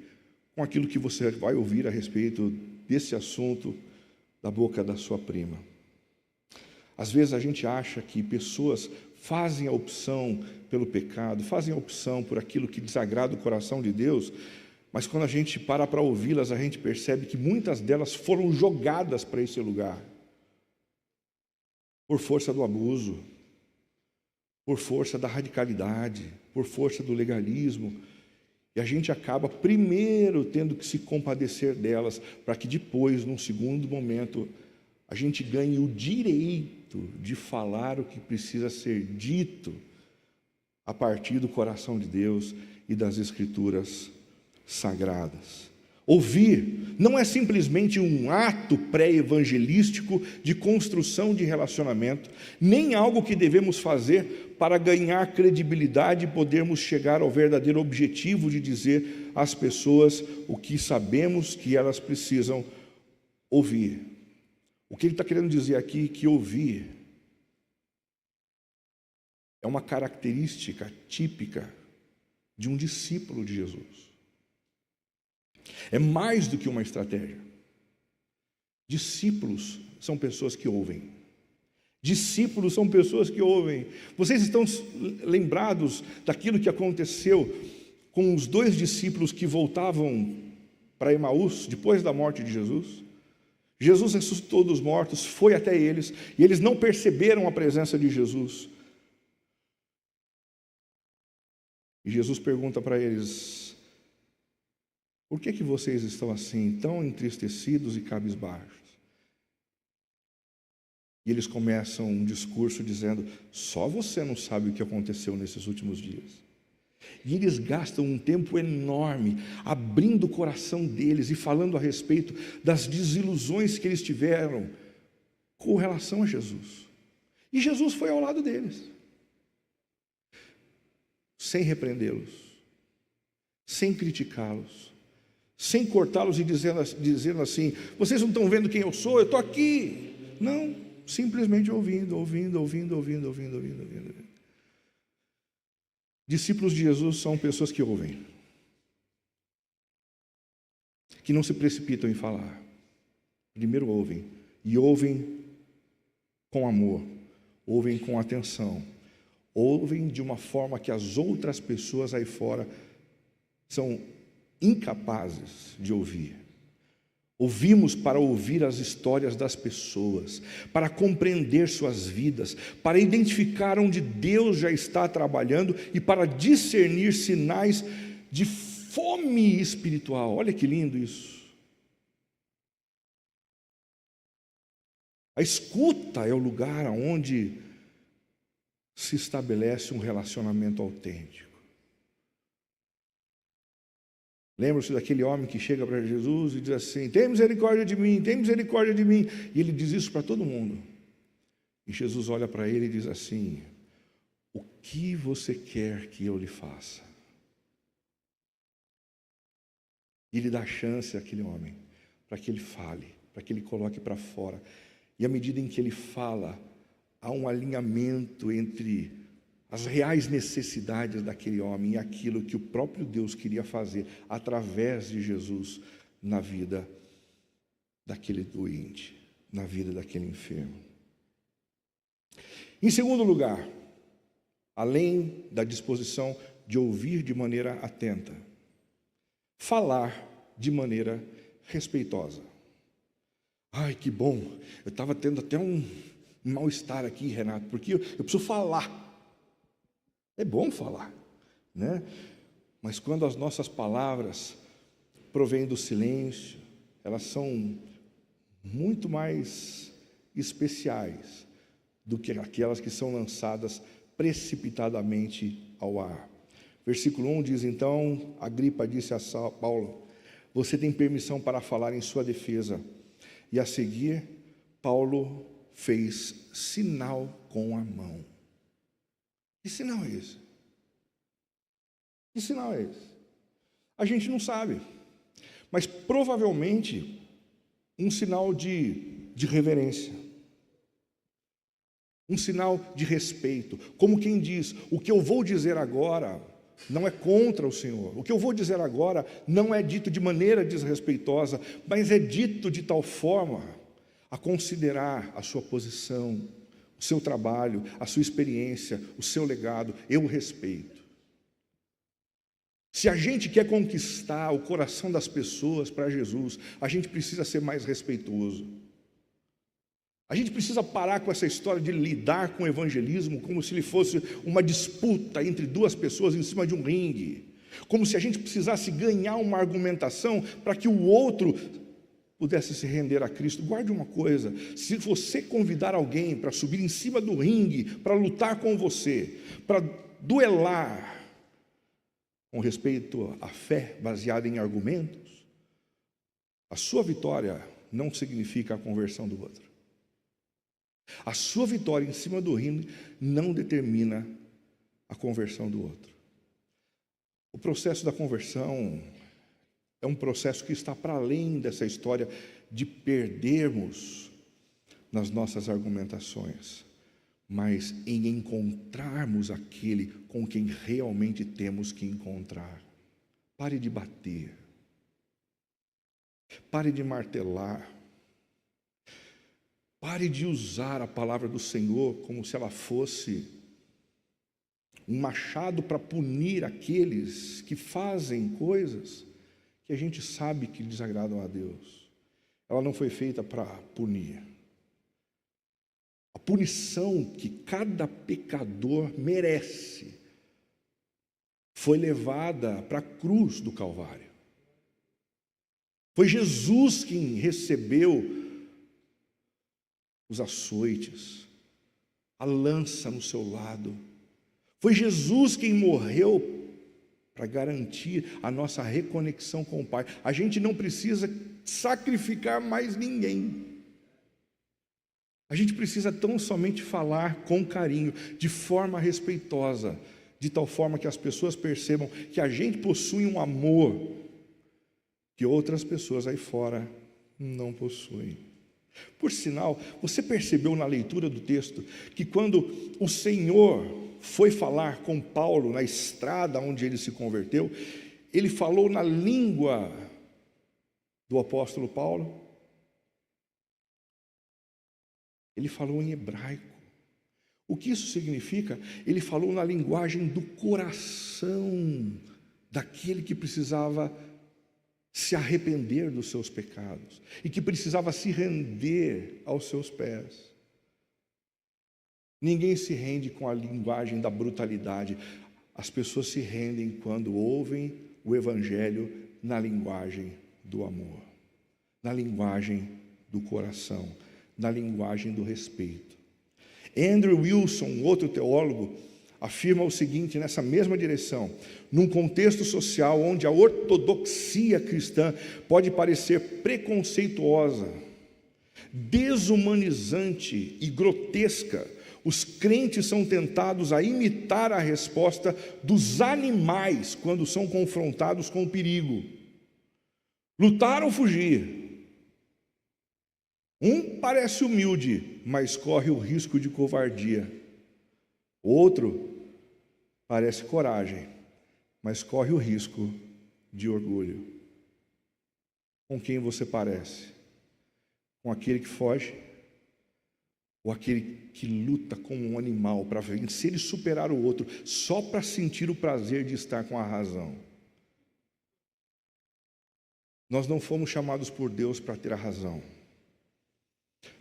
com aquilo que você vai ouvir a respeito desse assunto da boca da sua prima. Às vezes a gente acha que pessoas fazem a opção pelo pecado, fazem a opção por aquilo que desagrada o coração de Deus, mas quando a gente para ouvi-las, a gente percebe que muitas delas foram jogadas para esse lugar por força do abuso, por força da radicalidade, por força do legalismo. E a gente acaba primeiro tendo que se compadecer delas, para que depois, num segundo momento, a gente ganhe o direito de falar o que precisa ser dito a partir do coração de Deus e das Escrituras sagradas. Ouvir não é simplesmente um ato pré-evangelístico de construção de relacionamento, nem algo que devemos fazer para ganhar credibilidade e podermos chegar ao verdadeiro objetivo de dizer às pessoas o que sabemos que elas precisam ouvir. O que ele está querendo dizer aqui é que ouvir é uma característica típica de um discípulo de Jesus. É mais do que uma estratégia. Discípulos são pessoas que ouvem. Discípulos são pessoas que ouvem. Vocês estão lembrados daquilo que aconteceu com os 2 discípulos que voltavam para Emaús depois da morte de Jesus? Jesus ressuscitou dos mortos, foi até eles, e eles não perceberam a presença de Jesus. E Jesus pergunta para eles: por que vocês estão assim, tão entristecidos e cabisbaixos? E eles começam um discurso dizendo: só você não sabe o que aconteceu nesses últimos dias. E eles gastam um tempo enorme abrindo o coração deles e falando a respeito das desilusões que eles tiveram com relação a Jesus. E Jesus foi ao lado deles, sem repreendê-los, sem criticá-los, sem cortá-los e dizendo assim: vocês não estão vendo quem eu sou, eu estou aqui. Não, simplesmente ouvindo. Discípulos de Jesus são pessoas que ouvem, que não se precipitam em falar. Primeiro ouvem, e ouvem com amor, ouvem com atenção, ouvem de uma forma que as outras pessoas aí fora são incapazes de ouvir. Ouvimos para ouvir as histórias das pessoas, para compreender suas vidas, para identificar onde Deus já está trabalhando e para discernir sinais de fome espiritual. Olha que lindo isso. A escuta é o lugar onde se estabelece um relacionamento autêntico. Lembra-se daquele homem que chega para Jesus e diz assim: tem misericórdia de mim, tem misericórdia de mim. E ele diz isso para todo mundo. E Jesus olha para ele e diz assim: o que você quer que eu lhe faça? E ele dá chance àquele homem para que ele fale, para que ele coloque para fora. E à medida em que ele fala, há um alinhamento entre as reais necessidades daquele homem e aquilo que o próprio Deus queria fazer através de Jesus na vida daquele doente, na vida daquele enfermo. Em segundo lugar, além da disposição de ouvir de maneira atenta, falar de maneira respeitosa. Ai, que bom, eu estava tendo até um mal-estar aqui, Renato, porque eu preciso falar. É bom falar, né? Mas quando as nossas palavras provêm do silêncio, elas são muito mais especiais do que aquelas que são lançadas precipitadamente ao ar. Versículo 1 diz: então Agripa disse a Paulo: você tem permissão para falar em sua defesa. E a seguir, Paulo fez sinal com a mão. Que sinal é esse? Que sinal é esse? A gente não sabe, mas provavelmente um sinal de reverência, um sinal de respeito, como quem diz: o que eu vou dizer agora não é contra o Senhor, o que eu vou dizer agora não é dito de maneira desrespeitosa, mas é dito de tal forma a considerar a sua posição, o seu trabalho, a sua experiência, o seu legado. Eu o respeito. Se a gente quer conquistar o coração das pessoas para Jesus, a gente precisa ser mais respeitoso. A gente precisa parar com essa história de lidar com o evangelismo como se ele fosse uma disputa entre duas pessoas em cima de um ringue, como se a gente precisasse ganhar uma argumentação para que o outro pudesse se render a Cristo. Guarde uma coisa: se você convidar alguém para subir em cima do ringue, para lutar com você, para duelar com respeito à fé baseada em argumentos, a sua vitória não significa a conversão do outro. A sua vitória em cima do ringue não determina a conversão do outro. O processo da conversão é um processo que está para além dessa história de perdermos nas nossas argumentações, mas em encontrarmos aquele com quem realmente temos que encontrar. Pare de bater, pare de martelar, pare de usar a palavra do Senhor como se ela fosse um machado para punir aqueles que fazem coisas que a gente sabe que desagradam a Deus. Ela não foi feita para punir. A punição que cada pecador merece foi levada para a cruz do Calvário. Foi Jesus quem recebeu os açoites, a lança no seu lado. Foi Jesus quem morreu para garantir a nossa reconexão com o Pai. A gente não precisa sacrificar mais ninguém. A gente precisa tão somente falar com carinho, de forma respeitosa, de tal forma que as pessoas percebam que a gente possui um amor que outras pessoas aí fora não possuem. Por sinal, você percebeu na leitura do texto que quando o Senhor foi falar com Paulo na estrada onde ele se converteu, ele falou na língua do apóstolo Paulo? Ele falou em hebraico. O que isso significa? Ele falou na linguagem do coração daquele que precisava se arrepender dos seus pecados e que precisava se render aos seus pés. Ninguém se rende com a linguagem da brutalidade. As pessoas se rendem quando ouvem o Evangelho na linguagem do amor, na linguagem do coração, na linguagem do respeito. Andrew Wilson, outro teólogo, afirma o seguinte nessa mesma direção: num contexto social onde a ortodoxia cristã pode parecer preconceituosa, desumanizante e grotesca, os crentes são tentados a imitar a resposta dos animais quando são confrontados com o perigo. Lutar ou fugir? Um parece humilde, mas corre o risco de covardia. Outro parece coragem, mas corre o risco de orgulho. Com quem você parece? Com aquele que foge? Ou aquele que luta como um animal para vencer e superar o outro, só para sentir o prazer de estar com a razão? Nós não fomos chamados por Deus para ter a razão.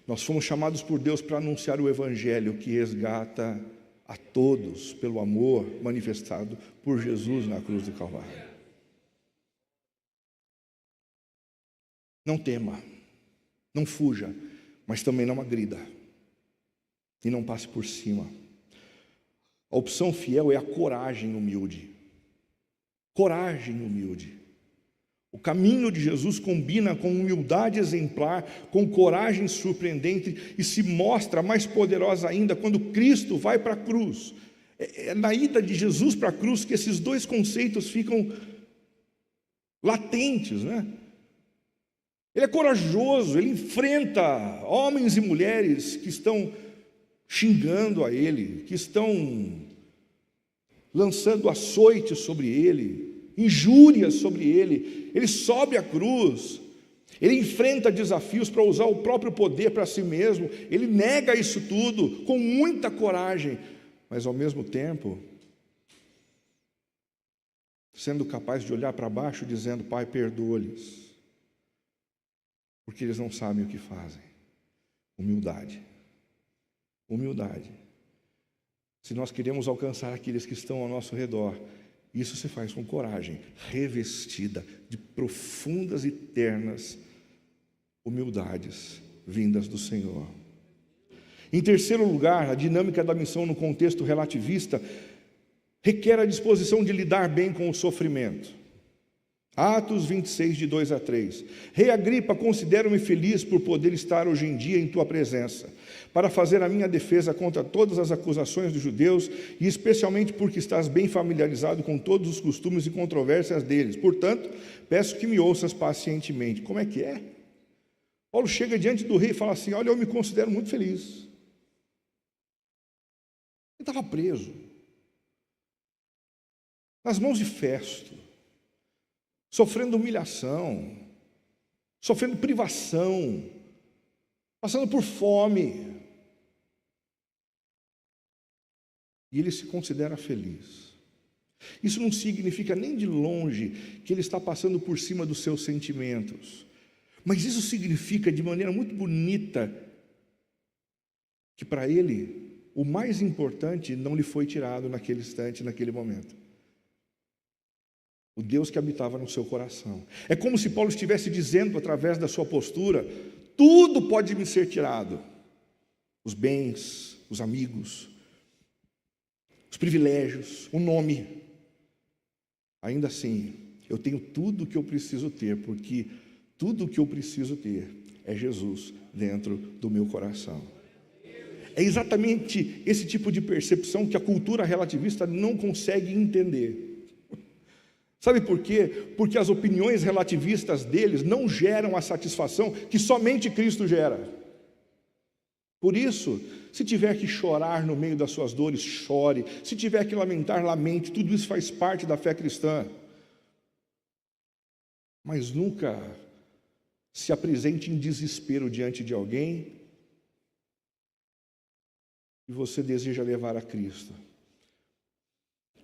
Nós fomos chamados por Deus para anunciar o Evangelho que resgata a todos pelo amor manifestado por Jesus na cruz do Calvário. Não tema, não fuja, mas também não agrida e não passe por cima. A opção fiel é a coragem humilde. Coragem humilde. O caminho de Jesus combina com humildade exemplar, com coragem surpreendente e se mostra mais poderosa ainda quando Cristo vai para a cruz. É na ida de Jesus para a cruz que esses dois conceitos ficam latentes, né? Ele é corajoso, ele enfrenta homens e mulheres que estão xingando a ele, que estão lançando açoites sobre ele, injúrias sobre ele. Ele sobe a cruz, ele enfrenta desafios para usar o próprio poder para si mesmo, ele nega isso tudo com muita coragem, mas ao mesmo tempo sendo capaz de olhar para baixo dizendo: Pai, perdoa-lhes, porque eles não sabem o que fazem. Humildade. Humildade. Se nós queremos alcançar aqueles que estão ao nosso redor, isso se faz com coragem, revestida de profundas e ternas humildades vindas do Senhor. Em terceiro lugar, a dinâmica da missão no contexto relativista requer a disposição de lidar bem com o sofrimento. Atos 26, de 2 a 3. Rei Agripa, considero-me feliz por poder estar hoje em dia em tua presença, para fazer a minha defesa contra todas as acusações dos judeus, e especialmente porque estás bem familiarizado com todos os costumes e controvérsias deles. Portanto, peço que me ouças pacientemente. Como é que é? Paulo chega diante do rei e fala assim: olha, eu me considero muito feliz. Ele estava preso, nas mãos de Festo, sofrendo humilhação, sofrendo privação, passando por fome. E ele se considera feliz. Isso não significa nem de longe que ele está passando por cima dos seus sentimentos, mas isso significa de maneira muito bonita que para ele o mais importante não lhe foi tirado naquele instante, naquele momento. O Deus que habitava no seu coração. É como se Paulo estivesse dizendo, através da sua postura: tudo pode me ser tirado. Os bens, os amigos, os privilégios, o nome. Ainda assim, eu tenho tudo o que eu preciso ter, porque tudo o que eu preciso ter é Jesus dentro do meu coração. É exatamente esse tipo de percepção que a cultura relativista não consegue entender. Sabe por quê? Porque as opiniões relativistas deles não geram a satisfação que somente Cristo gera. Por isso, se tiver que chorar no meio das suas dores, chore. Se tiver que lamentar, lamente. Tudo isso faz parte da fé cristã. Mas nunca se apresente em desespero diante de alguém e você deseja levar a Cristo.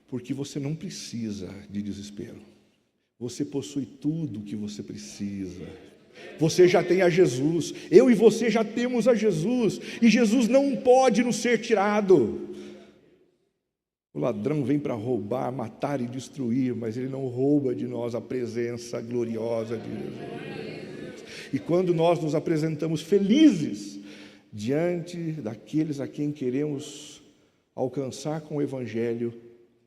Porque você não precisa de desespero. Você possui tudo o que você precisa. Você já tem a Jesus. Eu e você já temos a Jesus. E Jesus não pode nos ser tirado. O ladrão vem para roubar, matar e destruir, mas ele não rouba de nós a presença gloriosa de Jesus. E quando nós nos apresentamos felizes diante daqueles a quem queremos alcançar com o Evangelho,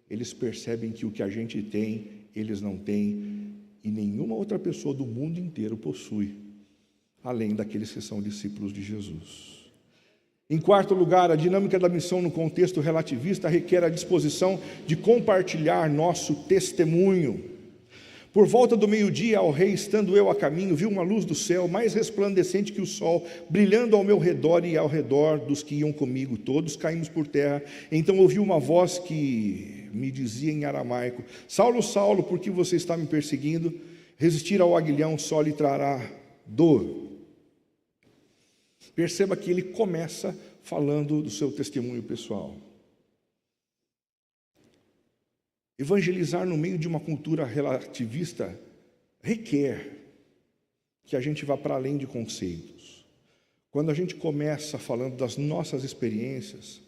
eles percebem que o que a gente tem, eles não têm, e nenhuma outra pessoa do mundo inteiro possui, além daqueles que são discípulos de Jesus. Em quarto lugar, a dinâmica da missão no contexto relativista requer a disposição de compartilhar nosso testemunho. Por volta do meio-dia, ao rei, estando eu a caminho, vi uma luz do céu, mais resplandecente que o sol, brilhando ao meu redor e ao redor dos que iam comigo. Todos caímos por terra. Então ouvi uma voz que me dizia em aramaico: Saulo, Saulo, por que você está me perseguindo? Resistir ao aguilhão só lhe trará dor. Perceba que ele começa falando do seu testemunho pessoal. Evangelizar no meio de uma cultura relativista requer que a gente vá para além de conceitos. Quando a gente começa falando das nossas experiências,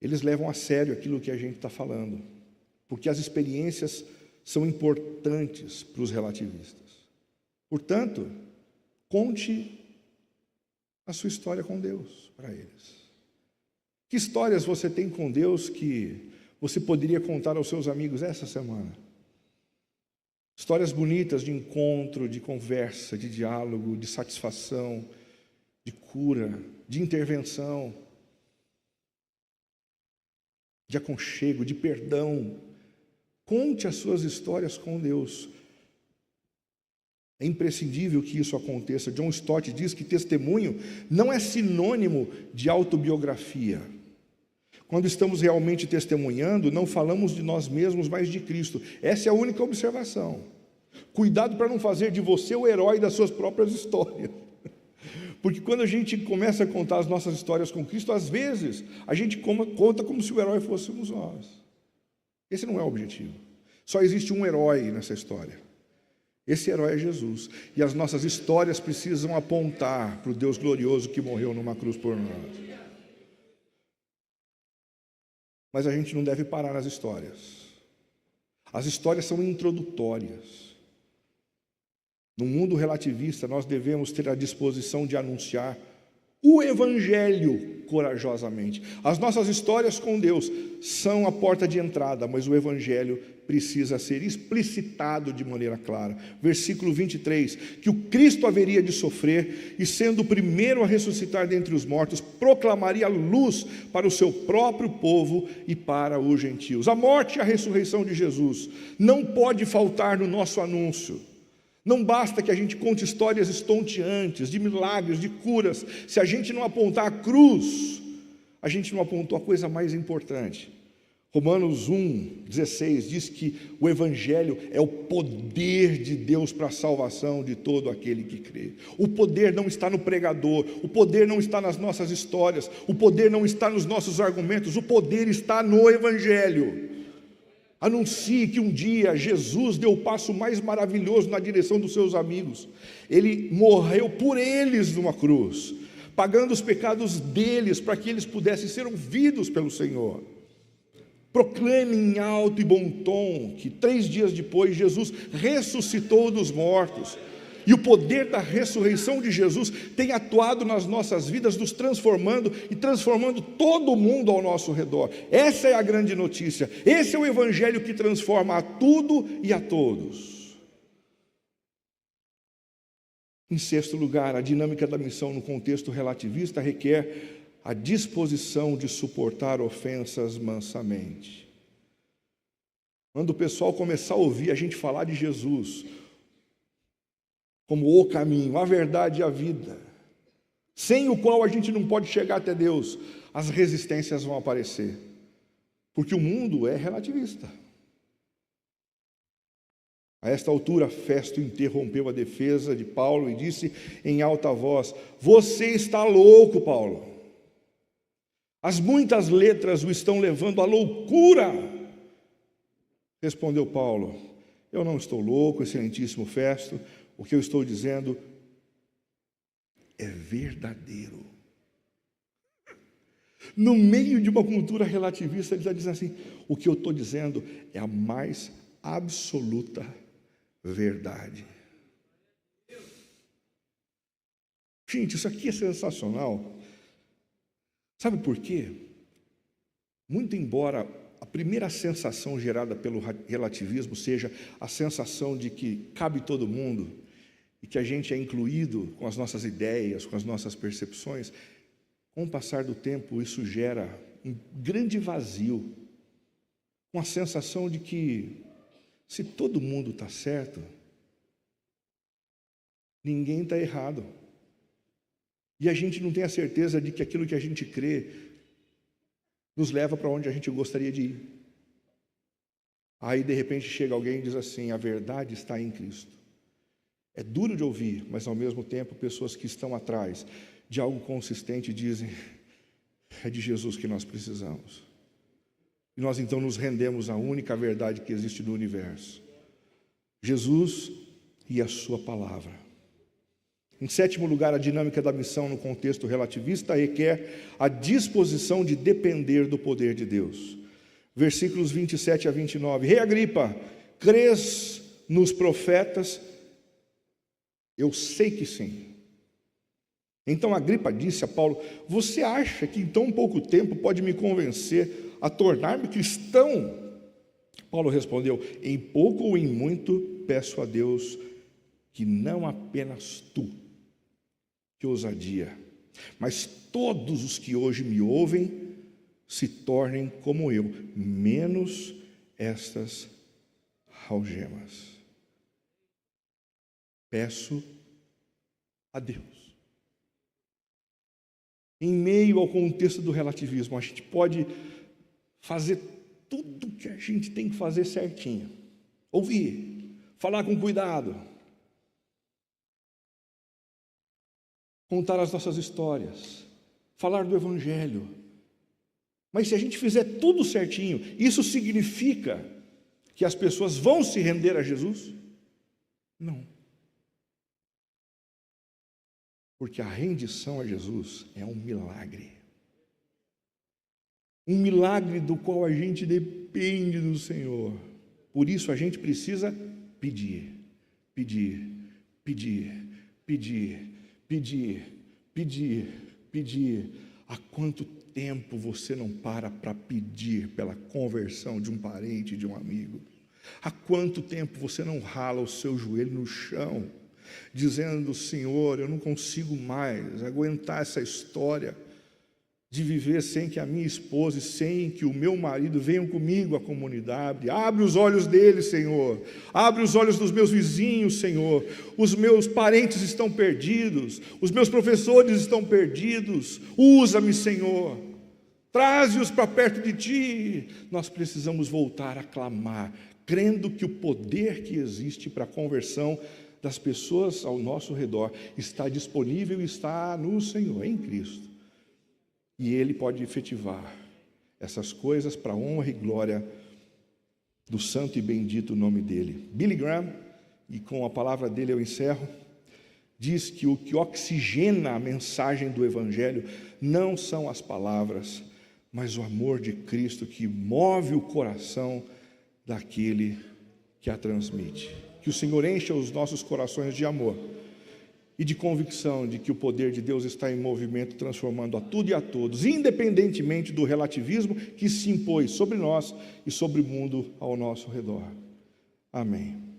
eles levam a sério aquilo que a gente está falando, porque as experiências são importantes para os relativistas. Portanto, conte a sua história com Deus para eles. Que histórias você tem com Deus que você poderia contar aos seus amigos essa semana? Histórias bonitas de encontro, de conversa, de diálogo, de satisfação, de cura, de intervenção, de aconchego, de perdão. Conte as suas histórias com Deus. É imprescindível que isso aconteça. John Stott diz que testemunho não é sinônimo de autobiografia. Quando estamos realmente testemunhando, não falamos de nós mesmos, mas de Cristo. Essa é a única observação. Cuidado para não fazer de você o herói das suas próprias histórias. Porque quando a gente começa a contar as nossas histórias com Cristo, às vezes a gente conta como se o herói fôssemos nós. Esse não é o objetivo. Só existe um herói nessa história. Esse herói é Jesus. E as nossas histórias precisam apontar para o Deus glorioso que morreu numa cruz por nós. Mas a gente não deve parar nas histórias. As histórias são introdutórias. No mundo relativista, nós devemos ter a disposição de anunciar o Evangelho corajosamente. As nossas histórias com Deus são a porta de entrada, mas o Evangelho precisa ser explicitado de maneira clara. Versículo 23, que o Cristo haveria de sofrer e, sendo o primeiro a ressuscitar dentre os mortos, proclamaria luz para o seu próprio povo e para os gentios. A morte e a ressurreição de Jesus não pode faltar no nosso anúncio. Não basta que a gente conte histórias estonteantes, de milagres, de curas. Se a gente não apontar a cruz, a gente não apontou a coisa mais importante. Romanos 1,16 diz que o Evangelho é o poder de Deus para a salvação de todo aquele que crê. O poder não está no pregador, o poder não está nas nossas histórias, o poder não está nos nossos argumentos, o poder está no Evangelho. Anuncie que um dia Jesus deu o passo mais maravilhoso na direção dos seus amigos. Ele morreu por eles numa cruz, pagando os pecados deles para que eles pudessem ser ouvidos pelo Senhor. Proclame em alto e bom tom que 3 dias depois Jesus ressuscitou dos mortos. E o poder da ressurreição de Jesus tem atuado nas nossas vidas, nos transformando e transformando todo mundo ao nosso redor. Essa é a grande notícia. Esse é o Evangelho que transforma a tudo e a todos. Em sexto lugar, a dinâmica da missão no contexto relativista requer a disposição de suportar ofensas mansamente. Quando o pessoal começar a ouvir a gente falar de Jesus como o caminho, a verdade e a vida, sem o qual a gente não pode chegar até Deus, as resistências vão aparecer, porque o mundo é relativista. A esta altura, Festo interrompeu a defesa de Paulo e disse em alta voz: você está louco, Paulo. As muitas letras o estão levando à loucura. Respondeu Paulo: eu não estou louco, excelentíssimo Festo. O que eu estou dizendo é verdadeiro. No meio de uma cultura relativista, ele está dizendo assim: o que eu estou dizendo é a mais absoluta verdade. Gente, isso aqui é sensacional. Sabe por quê? Muito embora a primeira sensação gerada pelo relativismo seja a sensação de que cabe todo mundo e que a gente é incluído com as nossas ideias, com as nossas percepções, com o passar do tempo isso gera um grande vazio, com a sensação de que se todo mundo está certo, ninguém está errado. E a gente não tem a certeza de que aquilo que a gente crê nos leva para onde a gente gostaria de ir. Aí, de repente, chega alguém e diz assim: a verdade está em Cristo. É duro de ouvir, mas, ao mesmo tempo, pessoas que estão atrás de algo consistente dizem: é de Jesus que nós precisamos. E nós, então, nos rendemos à única verdade que existe no universo: Jesus e a sua palavra. Em sétimo lugar, a dinâmica da missão no contexto relativista requer a disposição de depender do poder de Deus. Versículos 27 a 29. Rei Agripa, crês nos profetas? Eu sei que sim. Então Agripa disse a Paulo: você acha que em tão pouco tempo pode me convencer a tornar-me cristão? Paulo respondeu: em pouco ou em muito peço a Deus que não apenas tu, que ousadia, mas todos os que hoje me ouvem se tornem como eu, menos estas algemas. Peço a Deus. Em meio ao contexto do relativismo, a gente pode fazer tudo que a gente tem que fazer certinho. Ouvir, falar com cuidado, contar as nossas histórias, falar do Evangelho. Mas se a gente fizer tudo certinho, isso significa que as pessoas vão se render a Jesus? Não. Porque a rendição a Jesus é um milagre. Um milagre do qual a gente depende do Senhor. Por isso a gente precisa pedir, pedir, pedir, pedir, pedir, pedir, pedir. Há quanto tempo você não para pedir pela conversão de um parente, de um amigo? Há quanto tempo você não rala o seu joelho no chão, dizendo: Senhor, eu não consigo mais aguentar essa história de viver sem que a minha esposa e sem que o meu marido venham comigo à comunidade. Abre os olhos deles, Senhor. Abre os olhos dos meus vizinhos, Senhor. Os meus parentes estão perdidos. Os meus professores estão perdidos. Usa-me, Senhor. Traze-os para perto de Ti. Nós precisamos voltar a clamar, crendo que o poder que existe para a conversão das pessoas ao nosso redor está disponível e está no Senhor, em Cristo. E Ele pode efetivar essas coisas para a honra e glória do santo e bendito nome dEle. Billy Graham, e com a palavra dele eu encerro, diz que o que oxigena a mensagem do Evangelho não são as palavras, mas o amor de Cristo que move o coração daquele que a transmite. Que o Senhor encha os nossos corações de amor e de convicção de que o poder de Deus está em movimento, transformando a tudo e a todos, independentemente do relativismo que se impôs sobre nós e sobre o mundo ao nosso redor. Amém.